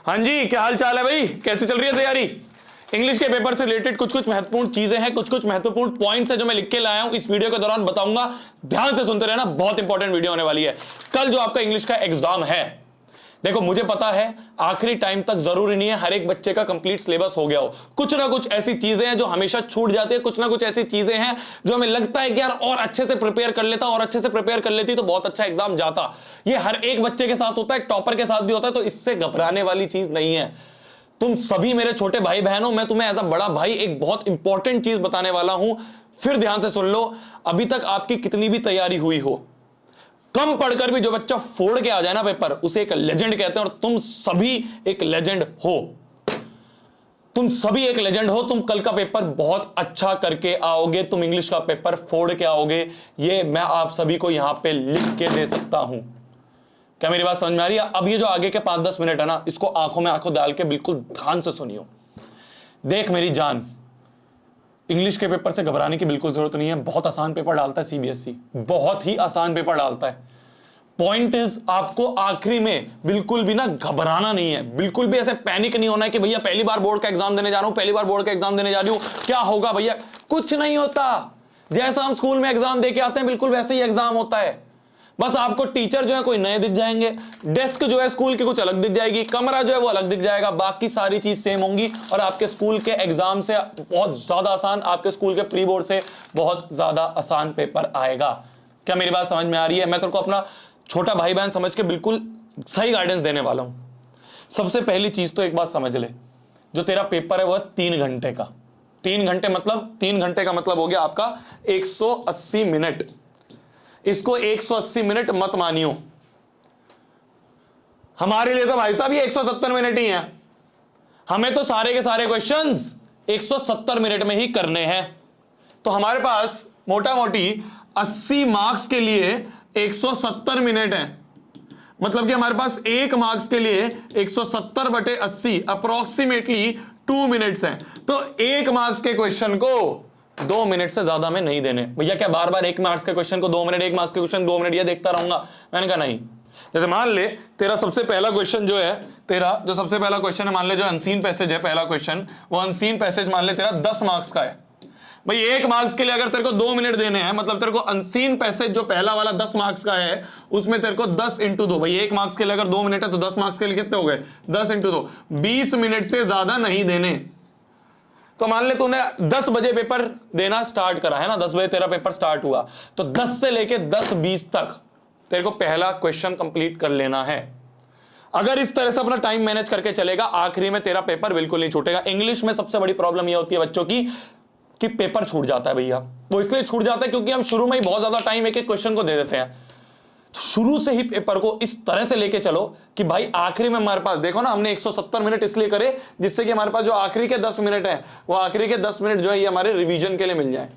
हाँ जी, क्या हाल चाल है भाई, कैसे चल रही है तैयारी? इंग्लिश के पेपर से रिलेटेड कुछ कुछ महत्वपूर्ण चीजें हैं, कुछ कुछ महत्वपूर्ण पॉइंट्स है जो मैं लिख के लाया हूं, इस वीडियो के दौरान बताऊंगा। ध्यान से सुनते रहना, बहुत इंपॉर्टेंट वीडियो होने वाली है। कल जो आपका इंग्लिश का एग्जाम है, देखो मुझे पता है आखिरी टाइम तक जरूरी नहीं है हर एक बच्चे का कंप्लीट सिलेबस हो गया हो। कुछ ना कुछ ऐसी चीजें हैं जो हमेशा छूट जाती है, कुछ ना कुछ ऐसी चीजें हैं जो हमें लगता है कि यार और अच्छे से प्रिपेयर कर लेता और अच्छे से प्रिपेयर कर लेती तो बहुत अच्छा एग्जाम जाता। ये हर एक बच्चे के साथ होता है, टॉपर के साथ भी होता है, तो इससे घबराने वाली चीज नहीं है। तुम सभी मेरे छोटे भाई बहन हो, मैं तुम्हें एज अ बड़ा भाई एक बहुत इंपॉर्टेंट चीज बताने वाला हूं, फिर ध्यान से सुन लो। अभी तक आपकी कितनी भी तैयारी हुई हो, कम पढ़कर भी जो बच्चा फोड़ के आ जाए ना पेपर, उसे एक लेजेंड कहते हैं। और तुम सभी एक लेजेंड हो, तुम सभी एक लेजेंड हो। तुम कल का पेपर बहुत अच्छा करके आओगे, तुम इंग्लिश का पेपर फोड़ के आओगे, ये मैं आप सभी को यहां पे लिख के दे सकता हूं। क्या मेरी बात समझ में आ रही है? अब ये जो आगे के 5-10 मिनट है ना, इसको आंखों में आंखों डाल के बिल्कुल ध्यान से सुनियो। देख मेरी जान, इंग्लिश के पेपर से घबराने की बिल्कुल जरूरत नहीं है। बहुत आसान पेपर डालता है सीबीएसई, बहुत ही आसान पेपर डालता है। पॉइंट इज, आपको आखिरी में बिल्कुल भी ना घबराना नहीं है, बिल्कुल भी ऐसे पैनिक नहीं होना है कि भैया पहली बार बोर्ड का एग्जाम देने जा रहा हूं, पहली बार बोर्ड का एग्जाम देने जा रही हूं, क्या होगा भैया? कुछ नहीं होता। जैसा हम स्कूल में एग्जाम देके आते हैं बिल्कुल वैसे ही एग्जाम होता है। बस आपको टीचर जो है कोई नए दिख जाएंगे, डेस्क जो है स्कूल की कुछ अलग दिख जाएगी, कमरा जो है वो अलग दिख जाएगा, बाकी सारी चीज सेम होंगी। और आपके स्कूल के एग्जाम से बहुत ज्यादा आसान, आपके स्कूल के प्री बोर्ड से बहुत ज्यादा आसान पेपर आएगा। क्या मेरी बात समझ में आ रही है? मैं तेरे को अपना छोटा भाई बहन समझ के बिल्कुल सही गाइडेंस देने वाला हूं। सबसे पहली चीज तो एक बात समझ ले, जो तेरा पेपर है वह 3 घंटे का। 3 घंटे मतलब 3 घंटे का मतलब हो गया आपका 180 मिनट। इसको 180 मिनट मत मानियो, हमारे लिए तो भाई साहब ये 170 मिनट ही है। हमें तो सारे के सारे क्वेश्चंस 170 मिनट में ही करने हैं। तो हमारे पास मोटा मोटी 80 मार्क्स के लिए 170 मिनट है। मतलब कि हमारे पास 1 मार्क्स के लिए 170/80 अप्रोक्सीमेटली 2 मिनट्स हैं। तो 1 मार्क्स के क्वेश्चन को 2 मिनट से ज्यादा में नहीं देने। भैया क्या बार बार 1 मार्क्स के क्वेश्चन को 2 मिनट, 1 मार्क्स के क्वेश्चन 2 मिनट ये देखता रहूंगा? मैंने कहा नहीं। जैसे मान ले तेरा सबसे पहला क्वेश्चन जो है, तेरा जो सबसे पहला क्वेश्चन है, मान ले जो अनसीन पैसेज है पहला क्वेश्चन, वो अनसीन पैसेज मान ले तेरा 10 मार्क्स का है। भाई 1 मार्क्स के लिए अगर तेरे को 2 मिनट देने हैं, मतलब तेरे को अनसीन पैसेज जो पहला वाला 10 मार्क्स का है उसमें तेरे को 10 × 2, भाई 1 मार्क्स के लिए अगर 2 मिनट है तो 10 मार्क्स के लिए कितने हो गए? 10 × 2, 20 मिनट से ज्यादा नहीं देने। तो मान ले तूने 10 बजे पेपर देना स्टार्ट करा है ना, 10 बजे तेरा पेपर स्टार्ट हुआ, तो 10 से लेके 10:20 तक तेरे को पहला क्वेश्चन कंप्लीट कर लेना है। अगर इस तरह से अपना टाइम मैनेज करके चलेगा, आखिरी में तेरा पेपर बिल्कुल नहीं छूटेगा। इंग्लिश में सबसे बड़ी प्रॉब्लम यह होती है बच्चों की कि पेपर छूट जाता है भैया। वो इसलिए छूट जाता है क्योंकि हम शुरू में ही बहुत ज्यादा टाइम एक एक क्वेश्चन को दे देते हैं। तो शुरू से ही पेपर को इस तरह से लेके चलो कि भाई आखिरी में हमारे पास, देखो ना, हमने 170 मिनट इसलिए करे जिससे कि हमारे पास जो आखिरी के 10 मिनट है, वो आखिरी के 10 मिनट जो है ये हमारे रिवीजन के लिए मिल जाए।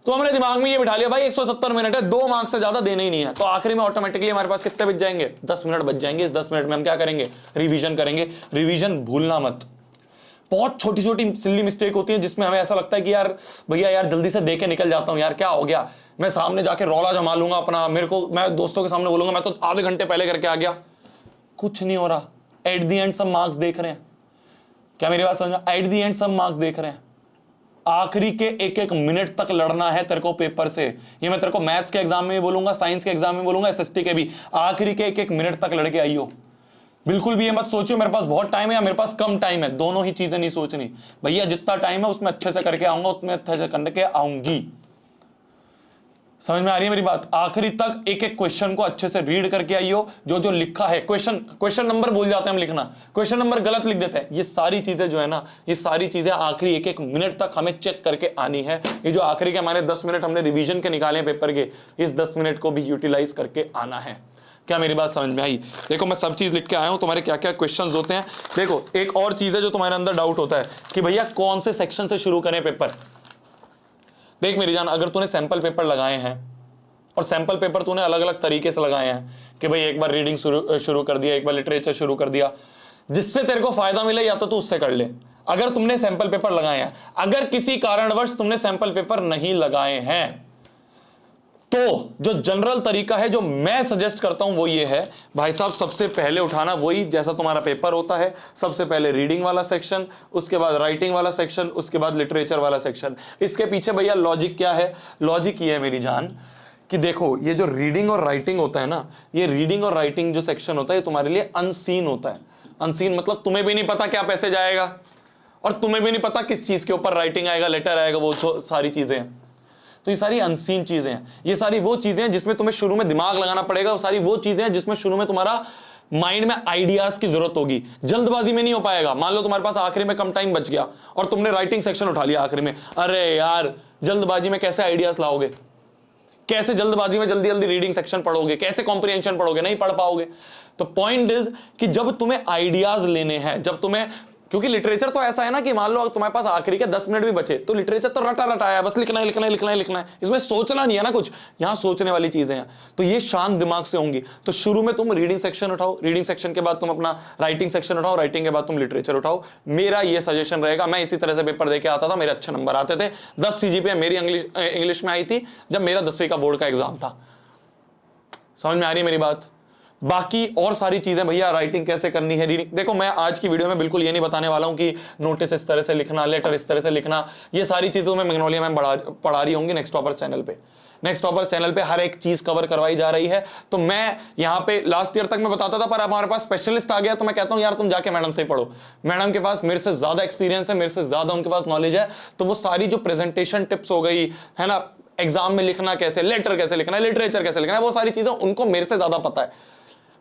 तो हमने दिमाग में ये बिठा लिया भाई 170 मिनट है, 2 मार्क्स से ज्यादा देने ही नहीं है, तो आखिरी में ऑटोमेटिकली हमारे पास कितने बच जाएंगे? 10 मिनट बच जाएंगे। इस 10 मिनट में हम क्या करेंगे? रिवीजन करेंगे। रिवीजन भूलना मत। बहुत छोटी छोटी सिल्ली मिस्टेक होती है जिसमें हमें ऐसा लगता है कि यार भैया यार जल्दी से दे के निकल जाता हूं, यार क्या हो गया, मैं सामने जाके रौला जमा लूंगा अपना, मेरे को, मैं दोस्तों के सामने बोलूंगा मैं तो आधे घंटे पहले करके आ गया। कुछ नहीं हो रहा। एट द एंड सब मार्क्स देख रहे हैं। क्या मेरी बात समझा? एट द एंड सब मार्क्स देख रहे हैं। आखिरी के 1-1 मिनट तक लड़ना है तेरे को पेपर से। ये मैं तेरे को मैथ्स के एग्जाम में भी बोलूंगा, साइंस के एग्जाम में बोलूंगा, एसएसटी के भी। आखिरी के 1-1 मिनट तक लड़के आइयो। बिल्कुल भी ये मत सोचियो मेरे पास बहुत टाइम है या मेरे पास कम टाइम है, दोनों ही चीजें नहीं सोचनी। भैया जितना टाइम है उसमें अच्छे से करके आऊंगा, उतने अच्छे से करके आऊंगी। समझ में आ रही है मेरी बात? आखिरी तक 1-1 क्वेश्चन को अच्छे से रीड करके आइयो। जो जो लिखा है, क्वेश्चन नंबर भूल जाते हैं हम लिखना, क्वेश्चन नंबर गलत लिख देते हैं। ये सारी चीजें जो है ना, ये सारी चीजें आखिरी 1-1 मिनट तक हमें चेक करके आनी है। ये जो आखिरी के हमारे 10 मिनट हमने रिवीजन के निकाले पेपर के, इस 10 मिनट को भी यूटिलाइज करके आना है। क्या मेरी बात समझ में आई? देखो मैं सब चीज लिख के आया हूं, तुम्हारे क्या क्या क्वेश्चंस होते हैं। देखो एक और चीज है जो तुम्हारे अंदर डाउट होता है कि भैया कौन से सेक्शन से शुरू करें पेपर। देख मेरी जान, अगर तूने सैंपल पेपर लगाए हैं और सैंपल पेपर तूने अलग अलग तरीके से लगाए हैं कि भाई एक बार रीडिंग शुरू कर दिया, एक बार लिटरेचर शुरू कर दिया, जिससे तेरे को फायदा मिले या तो तू उससे कर ले। अगर तुमने सैंपल पेपर लगाए हैं, अगर किसी कारणवश तुमने सैंपल पेपर नहीं लगाए हैं, तो जो जनरल तरीका है जो मैं सजेस्ट करता हूं वो ये है भाई साहब, सबसे पहले उठाना वही जैसा तुम्हारा पेपर होता है, सबसे पहले रीडिंग वाला सेक्शन, उसके बाद राइटिंग वाला सेक्शन, उसके बाद लिटरेचर वाला सेक्शन। इसके पीछे भैया लॉजिक क्या है? लॉजिक ये है मेरी जान कि देखो ये जो रीडिंग और राइटिंग होता है ना, ये रीडिंग और राइटिंग जो सेक्शन होता है ये तुम्हारे लिए अनसीन होता है। अनसीन मतलब तुम्हें भी नहीं पता क्या पैसे जाएगा, और तुम्हें भी नहीं पता किस चीज के ऊपर राइटिंग आएगा, लेटर आएगा, वो सारी चीजें हैं। तो ये सारी अनसीन चीजें हैं, ये सारी वो चीजें हैं जिसमें तुम्हें शुरू में दिमाग लगाना पड़ेगा, वो सारी वो चीजें हैं जिसमें शुरू में तुम्हारा माइंड में आइडियाज की जरूरत होगी, जल्दबाजी में नहीं हो पाएगा। मान लो तुम्हारे पास आखिरी में कम टाइम बच गया और तुमने राइटिंग सेक्शन उठा लिया आखिरी में, अरे यार जल्दबाजी में कैसे आइडियाज लाओगे, कैसे जल्दबाजी में जल्दी जल्दी रीडिंग सेक्शन पढ़ोगे, कैसे कॉम्प्रिहेंशन पढ़ोगे, नहीं पढ़ पाओगे। तो पॉइंट इज कि जब तुम्हें आइडियाज लेने हैं, जब तुम्हें, क्योंकि लिटरेचर तो ऐसा है ना कि मान लो तुम्हारे पास आखिरी के 10 मिनट भी बचे तो लिटरेचर तो रटा रटाया है, बस लिखना है लिखना है लिखना है लिखना है, इसमें सोचना नहीं है ना कुछ, यहां सोचने वाली चीजें हैं। तो ये शांत दिमाग से होंगी। तो शुरू में तुम रीडिंग सेक्शन उठाओ, रीडिंग सेक्शन के बाद तुम अपना राइटिंग सेक्शन उठाओ, राइटिंग के बाद तुम लिटरेचर उठाओ। मेरा ये सजेशन रहेगा, मैं इसी तरह से पेपर देके आता था, मेरे अच्छे नंबर आते थे। 10 CGPA मेरी इंग्लिश में आई थी जब मेरा 10वीं का बोर्ड का एग्जाम था। समझ में आ रही है मेरी बात? बाकी और सारी चीजें भैया, राइटिंग कैसे करनी है, रीडिंग, देखो मैं आज की वीडियो में बिल्कुल ये नहीं बताने वाला हूं कि नोटिस इस तरह से लिखना, लेटर इस तरह से लिखना, ये सारी चीजें तो मैं मैग्नोलिया मैम पढ़ा रही होंगी नेक्स्ट टॉपर्स चैनल पे। नेक्स्ट टॉपर्स चैनल पे हर एक चीज कवर करवाई जा रही है। तो मैं यहाँ पे लास्ट ईयर तक मैं बताता था, पर अब हमारे पास स्पेशलिस्ट आ गया तो मैं कहता हूँ यार तुम जाके मैडम से पढ़ो। मैडम के पास मेरे से ज्यादा एक्सपीरियंस है, मेरे से ज्यादा उनके पास नॉलेज है। तो वो सारी जो प्रेजेंटेशन टिप्स हो गई है ना, एग्जाम में लिखना कैसे, लेटर कैसे लिखना है, लिटरेचर कैसे लिखना है, वो सारी चीजें उनको मेरे से ज्यादा पता है।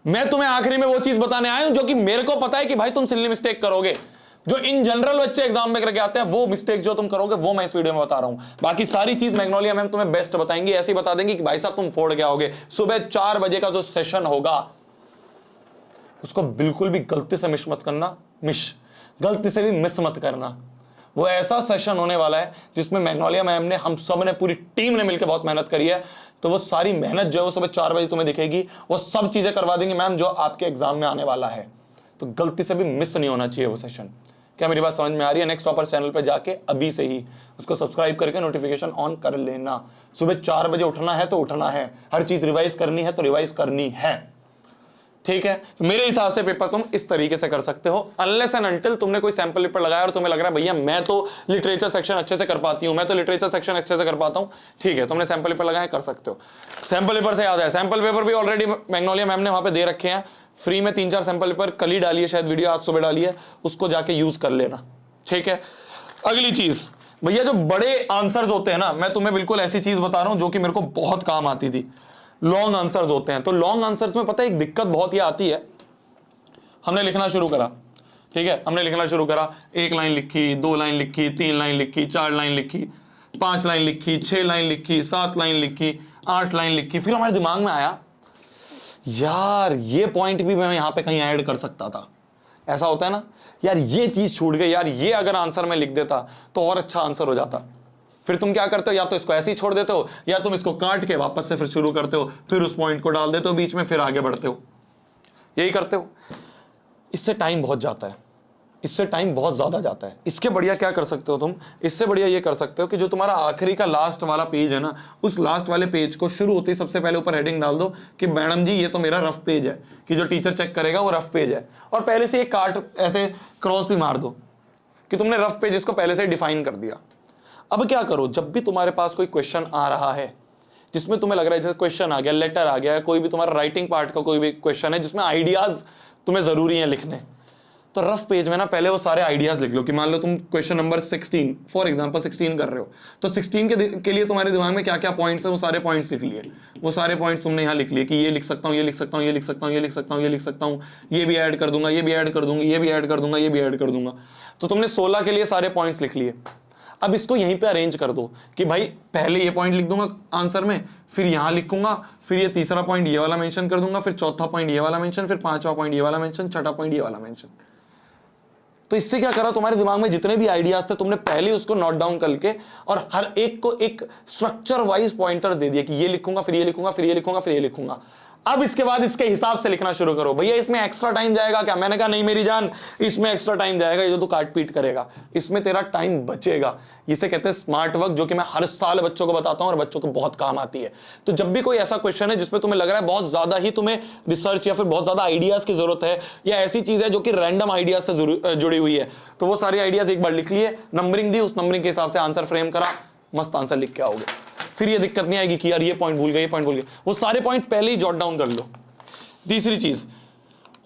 मैं तुम्हें आखिरी में वो चीज बताने आया हूं जो कि मेरे को पता है कि भाई तुम सिल्ली मिस्टेक करोगे, जो इन जनरल बच्चे एग्जाम में करके आते हैं, वो मिस्टेक जो तुम करोगे वो मैं इस वीडियो में बता रहा हूं। बाकी सारी चीज मैग्नोलिया मैम तुम्हें बेस्ट बताएंगी, ऐसी बता देंगी कि भाई साहब तुम फोड़ के आओगे। सुबह 4 बजे का जो सेशन होगा उसको बिल्कुल भी गलती से मिस मत करना, गलती से भी मिस मत करना। वो ऐसा सेशन होने वाला है जिसमें मैग्नोलिया मैम ने, हम सब ने, पूरी टीम ने मिलकर बहुत मेहनत करी है। तो वो सारी मेहनत जो है वो सुबह 4 बजे तुम्हें दिखेगी, वो सब चीजें करवा देंगे मैम जो आपके एग्जाम में आने वाला है। तो गलती से भी मिस नहीं होना चाहिए वो सेशन। क्या मेरी बात समझ में आ रही है? नेक्स्ट टॉपर्स चैनल पे जाके अभी से ही उसको सब्सक्राइब करके नोटिफिकेशन ऑन कर लेना। सुबह 4 बजे उठना है तो उठना है, हर चीज रिवाइज करनी है तो रिवाइज करनी है, ठीक है? मेरे हिसाब से पेपर तुम इस तरीके से कर सकते हो, अनलेस एंड अनटिल तुमने कोई सैंपल पेपर लगाया और तुम्हें लग रहा है भैया मैं तो लिटरेचर सेक्शन अच्छे से कर पाती हूं, मैं तो लिटरेचर सेक्शन अच्छे से कर पाता हूं, ठीक है, तुमने सैंपल पेपर लगाया, कर सकते हो। सैंपल पेपर से याद है, सैंपल पेपर भी ऑलरेडी मैग्नोलिया मैम ने वहां पे दे रखे हैं फ्री में, 3-4 सैंपल पेपर कल ही डाली है शायद वीडियो, आज सुबह डाली है, उसको जाके यूज कर लेना, ठीक है? अगली चीज भैया, जो बड़े आंसर्स होते हैं ना, मैं तुम्हें बिल्कुल ऐसी चीज बता रहा हूं जो कि मेरे को बहुत काम आती थी। लॉन्ग आंसर्स होते हैं, तो लॉन्ग आंसर्स में पता है एक दिक्कत बहुत ही आती है। हमने लिखना शुरू करा, ठीक है, हमने लिखना शुरू करा, 1 लाइन लिखी, 2 लाइन लिखी, 3 लाइन लिखी, 4 लाइन लिखी, 5 लाइन लिखी, 6 लाइन लिखी, 7 लाइन लिखी, 8 लाइन लिखी। फिर हमारे दिमाग में आया यार ये पॉइंट भी मैं यहां पे कहीं ऐड कर सकता था। ऐसा होता है ना यार, ये चीज छूट गई यार, ये अगर आंसर में लिख देता तो और अच्छा आंसर हो जाता। फिर तुम क्या करते हो, या तो इसको ऐसे ही छोड़ देते हो, या तुम इसको काट के वापस से फिर शुरू करते हो, फिर उस पॉइंट को डाल देते हो बीच में, फिर आगे बढ़ते हो, यही करते हो। इससे टाइम बहुत जाता है, इससे टाइम बहुत ज्यादा जाता है। इसके बढ़िया क्या कर सकते हो तुम, इससे बढ़िया ये कर सकते हो कि जो तुम्हारा आखिरी का लास्ट वाला पेज है ना, उस लास्ट वाले पेज को शुरू होते ही सबसे पहले ऊपर हेडिंग डाल दो कि मैडम जी ये तो मेरा रफ पेज है, कि जो टीचर चेक करेगा वो रफ पेज है, और पहले से एक काट ऐसे क्रॉस भी मार दो कि तुमने रफ पेज इसको पहले से डिफाइन कर दिया। अब क्या करो, जब भी तुम्हारे पास कोई क्वेश्चन आ रहा है जिसमें तुम्हें लग रहा है जैसे क्वेश्चन आ गया, लेटर आ गया, कोई भी तुम्हारा राइटिंग पार्ट का कोई भी क्वेश्चन है जिसमें आइडियाज तुम्हें जरूरी है लिखने, तो रफ पेज में ना पहले वो सारे आइडियाज लिख लो। कि मान लो तुम क्वेश्चन नंबर 16 फॉर एग्जांपल 16 कर रहे हो, तो 16 के लिए तुम्हारे दिमाग में क्या क्या पॉइंट्स है वो सारे पॉइंट्स लिख लिए। वो सारे पॉइंट्स तुमने यहाँ लिख लिए कि ये लिख सकता हूँ, ये लिख सकता हूँ, ये लिख सकता हूँ, ये लिख सकता हूँ, ये लिख सकता हूँ, ये भी ऐड कर दूंगा, ये भी ऐड कर दूंगा, ये भी ऐड कर दूंगा, ये भी ऐड कर दूंगा। तो तुमने 16 के लिए सारे पॉइंट्स लिख लिए। अब इसको यहीं पे अरेंज कर दो कि भाई पहले ये पॉइंट लिख दूंगा आंसर में, फिर यहां लिखूंगा, फिर ये तीसरा पॉइंट ये वाला मेंशन कर दूंगा, फिर चौथा पॉइंट ये वाला मेंशन, फिर 5वां पॉइंट ये वाला मेंशन, 6ठा पॉइंट ये वाला मेंशन। तो इससे क्या करा, तुम्हारे दिमाग में जितने भी आइडियाज थे तुमने पहले उसको नोट डाउन करके और हर एक को एक स्ट्रक्चर वाइज पॉइंटर दे दिया कि ये लिखूंगा, फिर ये लिखूंगा, फिर ये लिखूंगा, फिर ये लिखूंगा। अब इसके बाद इसके हिसाब से लिखना शुरू करो। भैया इसमें एक्स्ट्रा टाइम जाएगा क्या? मैंने कहा नहीं मेरी जान, इसमें एक्स्ट्रा टाइम जाएगा, ये जो तू काट पीट करेगा इसमें तेरा टाइम बचेगा। इसे कहते हैं स्मार्ट वर्क, जो कि मैं हर साल बच्चों को बताता हूं और बच्चों को बहुत काम आती है। तो जब भी कोई ऐसा क्वेश्चन है जिसमें तुम्हें लग रहा है बहुत ज्यादा ही तुम्हें रिसर्च या फिर बहुत ज्यादा आइडियाज की जरूरत है, या ऐसी चीज है जो कि रैंडम आइडियाज से जुड़ी हुई है, तो वो सारी आइडियाज एक बार लिख लिए, नंबरिंग दी, उस नंबरिंग के हिसाब से आंसर फ्रेम करा, मस्त आंसर लिख के आओगे। फिर ये दिक्कत नहीं आएगी कि यार ये पॉइंट भूल गए, ये पॉइंट भूल गए, वो सारे पॉइंट पहले ही जॉट डाउन कर लो। तीसरी चीज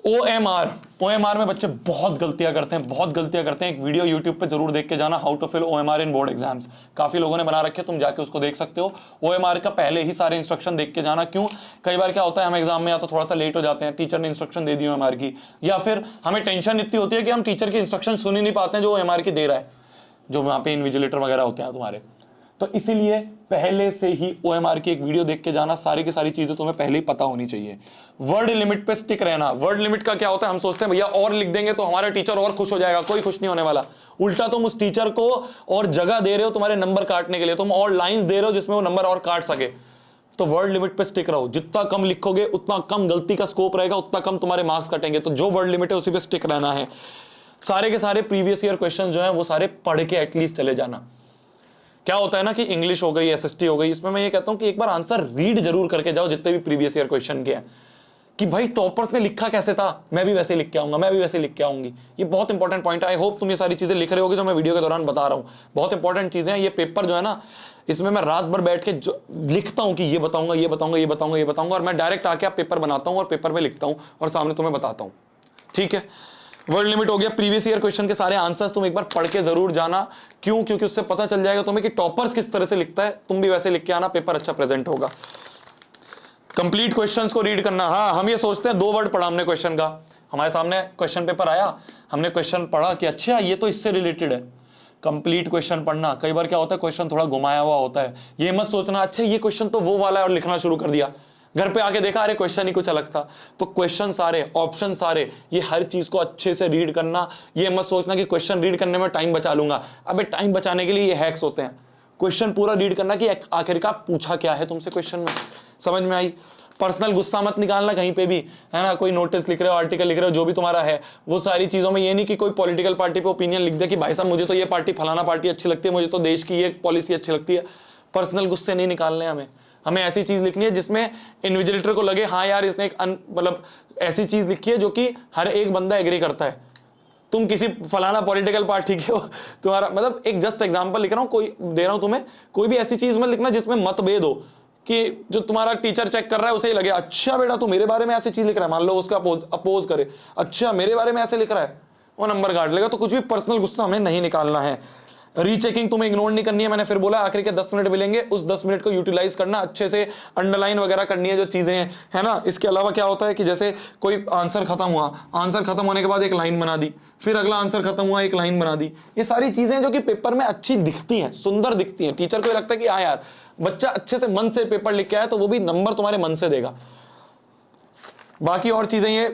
OMR में बच्चे बहुत गलतियां करते हैं। एक वीडियो यूट्यूब पे जरूर देख के जाना, how to fill OMR in board exams, काफी लोगों ने बना रखे, तुम जाके उसको देख सकते हो। OMR का पहले ही सारे इंस्ट्रक्शन देख के जाना। क्यों? कई बार क्या होता है हम एग्जाम में या तो थोड़ा सा लेट हो जाते हैं, टीचर ने इंस्ट्रक्शन दे दी OMR की, या फिर हमें टेंशन इतनी होती है कि हम टीचर की इंस्ट्रक्शन सुन ही नहीं पाते हैं जो OMR की दे रहा है, जो वहां पे इन्विजिलेटर वगैरह होते हैं तुम्हारे। तो इसीलिए पहले से ही OMR की एक वीडियो देख के जाना, सारी की सारी चीजें तुम्हें पहले ही पता होनी चाहिए। वर्ड लिमिट पे स्टिक रहना। वर्ड लिमिट का क्या होता है, हम सोचते हैं भैया और लिख देंगे तो हमारा टीचर और खुश हो जाएगा, कोई खुश नहीं होने वाला। उल्टा तुम उस टीचर को और जगह दे रहे हो तुम्हारे नंबर काटने के लिए, तुम और लाइंस दे रहे हो जिसमें वो नंबर और काट सके। तो वर्ड लिमिट पे स्टिक रहो, जितना कम लिखोगे उतना कम गलती का स्कोप रहेगा, उतना कम तुम्हारे मार्क्स कटेंगे। तो जो वर्ड लिमिट है उसी पे स्टिक रहना है। सारे के सारे प्रीवियस ईयर क्वेश्चन जो है वो सारे पढ़ के एटलीस्ट चले जाना। क्या होता है ना कि इंग्लिश हो गई, SST हो गई, इसमें मैं ये कहता हूं कि एक बार आंसर रीड जरूर करके जाओ जितने भी प्रीवियस ईयर क्वेश्चन के हैं, कि भाई टॉपर्स ने लिखा कैसे था, मैं भी वैसे लिख के आऊंगा, मैं भी वैसे लिख के आऊंगी। ये बहुत इंपॉर्टेंट पॉइंट है। आई होप तुम ये सारी चीजें लिख रहे होगे जो मैं वीडियो के दौरान बता रहा हूं, बहुत इंपॉर्टेंट चीजें हैं। ये पेपर जो है ना, इसमें मैं रात भर बैठ के लिखता हूं कि ये बताऊंगा, ये बताऊंगा, ये बताऊंगा, ये बताऊंगा, और मैं डायरेक्ट आके आप पेपर बनाता हूं और पेपर में लिखता हूं और सामने तुम्हें बताता हूं। ठीक है, वर्ड लिमिट हो गया। प्रीवियस ईयर क्वेश्चन के सारे आंसर्स तुम एक बार पढ़ के जरूर जाना। क्यों? क्योंकि उससे पता चल जाएगा तुम्हें कि टॉपर्स किस तरह से लिखता है, तुम भी वैसे लिख के आना, पेपर अच्छा प्रेजेंट होगा। कंप्लीट क्वेश्चंस को रीड करना। हाँ, हम ये सोचते हैं 2 वर्ड पढ़ा हमने क्वेश्चन का, हमारे सामने क्वेश्चन पेपर आया, हमने क्वेश्चन पढ़ा कि अच्छा ये तो इससे रिलेटेड है। कंप्लीट क्वेश्चन पढ़ना। कई बार क्या होता है क्वेश्चन थोड़ा घुमाया हुआ होता है, ये मत सोचना अच्छा ये क्वेश्चन तो वो वाला है और लिखना शुरू कर दिया, घर पे आके देखा अरे क्वेश्चन ही कुछ अलग था। तो क्वेश्चन सारे, ऑप्शन सारे, ये हर चीज को अच्छे से रीड करना। ये मत सोचना कि क्वेश्चन रीड करने में टाइम बचा लूंगा, अबे टाइम बचाने के लिए ये हैक्स होते हैं। क्वेश्चन पूरा रीड करना कि आखिरकार पूछा क्या है तुमसे क्वेश्चन में, समझ में आई। पर्सनल गुस्सा मत निकालना कहीं पे भी, है ना। कोई नोटिस लिख रहे हो, आर्टिकल लिख रहे हो, जो भी तुम्हारा है, वो सारी चीजों में ये नहीं कि कोई पॉलिटिकल पार्टी पे ओपिनियन लिख दे कि भाई साहब मुझे तो ये पार्टी फलाना पार्टी अच्छी लगती है, मुझे तो देश की ये पॉलिसी अच्छी लगती है। पर्सनल गुस्से नहीं निकालने हमें ऐसी चीज लिखनी है जिसमें इन्विजिलेटर को लगे हाँ यार इसने एक मतलब ऐसी चीज लिखी है जो कि हर एक बंदा एग्री करता है। तुम किसी फलाना पॉलिटिकल पार्टी के हो, तुम्हारा मतलब एक जस्ट एग्जांपल लिख रहा हूं, कोई दे रहा हूं तुम्हें, कोई भी ऐसी चीज मत लिखना जिसमें मतभेद हो, कि जो तुम्हारा टीचर चेक कर रहा है उसे ही लगे अच्छा बेटा तू मेरे बारे में ऐसी चीज लिख रहा है, मान लो उसका अपोज करे, अच्छा मेरे बारे में ऐसे लिख रहा है, वो नंबर काट लेगा। तो कुछ भी पर्सनल गुस्सा हमें नहीं निकालना है। रीचेकिंग तुम्हें इग्नोर नहीं करनी है, मैंने फिर बोला आखिर के 10 मिनट मिलेंगे, उस 10 मिनट को यूटिलाइज करना, अच्छे से अंडरलाइन वगैरह करनी है जो चीजें हैं, है ना। इसके अलावा क्या होता है कि जैसे कोई आंसर खत्म हुआ, आंसर खत्म होने के बाद एक लाइन बना दी, फिर अगला आंसर खत्म हुआ एक लाइन बना दी, ये सारी चीजें जो कि पेपर में अच्छी दिखती हैं, सुंदर दिखती हैं, टीचर को ये लगता है कि हाँ यार बच्चा अच्छे से मन से पेपर लिख के आया तो वो भी नंबर तुम्हारे मन से देगा। बाकी और चीजें ये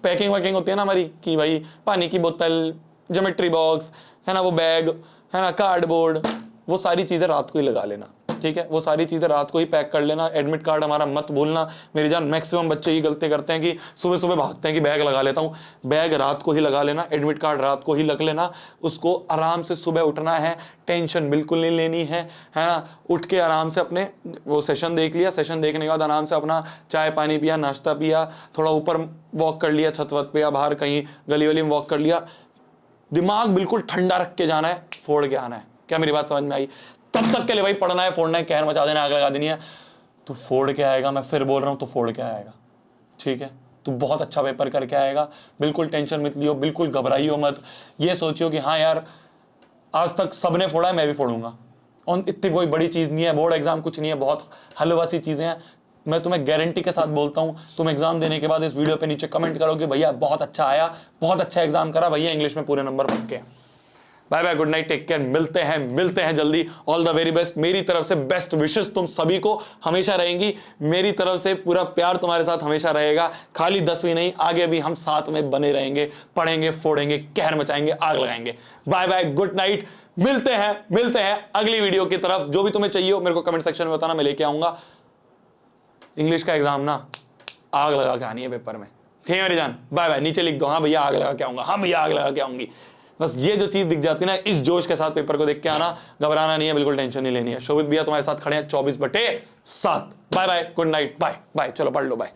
पैकिंग वैकिंग होती है ना हमारी, कि भाई पानी की बोतल, ज्योमेट्री बॉक्स, है ना, वो बैग, है ना, कार्डबोर्ड, वो सारी चीजें रात को ही लगा लेना, ठीक है। वो सारी चीजें रात को ही पैक कर लेना। एडमिट कार्ड हमारा मत भूलना। मेरी जान मैक्सिमम बच्चे ये गलती करते हैं कि सुबह सुबह भागते हैं कि बैग लगा लेता हूँ, बैग रात को ही लगा लेना, एडमिट कार्ड रात को ही रख लेना। उसको आराम से सुबह उठना है, टेंशन बिल्कुल नहीं लेनी है ना। उठ के आराम से अपने वो सेशन देख लिया, सेशन देखने के बाद आराम से अपना चाय पानी पिया, नाश्ता पिया, थोड़ा ऊपर वॉक कर लिया छत वत पे या बाहर कहीं गली वली में वॉक कर लिया। दिमाग बिल्कुल ठंडा रख के जाना है, फोड़ के आना है। क्या मेरी बात समझ में आई? तब तक के लिए भाई पढ़ना है, फोड़ना है, कहर मचा देना, आग लगा देनी है, तो फोड़ के आएगा। मैं फिर बोल रहा हूं तो फोड़ के आएगा, ठीक है। तू बहुत अच्छा पेपर करके आएगा, बिल्कुल टेंशन मत लियो, बिल्कुल घबराइयो मत। ये सोचियो कि हाँ यार आज तक सबने फोड़ा है, मैं भी फोड़ूंगा, और इतनी कोई बड़ी चीज नहीं है, बोर्ड एग्जाम कुछ नहीं है, बहुत हलवा सी चीजें हैं। मैं तुम्हें गारंटी के साथ बोलता हूं, तुम एग्जाम देने के बाद इस वीडियो पे नीचे कमेंट करोगे भैया बहुत अच्छा आया, बहुत अच्छा एग्जाम करा भैया, इंग्लिश में पूरे नंबर पक्के। Bye bye, good night, take care, मिलते हैं जल्दी। All the very best. मेरी तरफ से बेस्ट विशेस तुम सभी को हमेशा रहेंगी, मेरी तरफ से पूरा प्यार तुम्हारे साथ हमेशा रहेगा। खाली 10वीं नहीं, आगे भी हम साथ में बने रहेंगे, पढ़ेंगे, फोड़ेंगे, कहर मचाएंगे, आग लगाएंगे। बाय बाय, गुड नाइट, मिलते हैं अगली वीडियो की तरफ। जो भी तुम्हें चाहिए हो मेरे को कमेंट सेक्शन में बताना, मैं लेके आऊंगा। इंग्लिश का एग्जाम ना आग लगा के आनी है पेपर में। ठीक है मेरी जान, बाय बाय। नीचे लिख दो हाँ भैया आग लगा के आऊंगा, हाँ भैया आग लगा के आऊंगी। बस ये जो चीज दिख जाती है ना, इस जोश के साथ पेपर को देख के आना, घबराना नहीं है, बिल्कुल टेंशन नहीं लेनी है। शोभित भैया तुम्हारे साथ खड़े हैं 24/7। Bye bye, good night, bye bye, चलो पढ़ लो, बाय।